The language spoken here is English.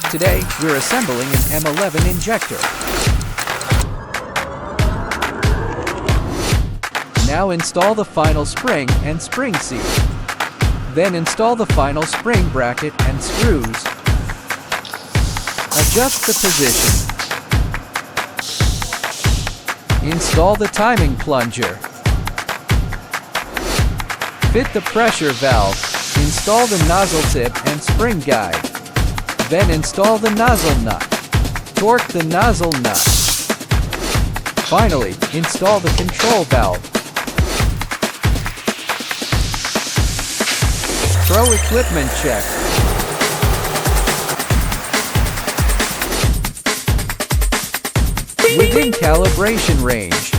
Today, we're assembling an M11 injector. Now install the final spring and spring seal. Then install the final spring bracket and screws. Adjust the position. Install the timing plunger. Fit the pressure valve. Install the nozzle tip and spring guide. Then install the nozzle nut. Torque the nozzle nut. Finally, install the control valve. Pro equipment check. Within calibration range.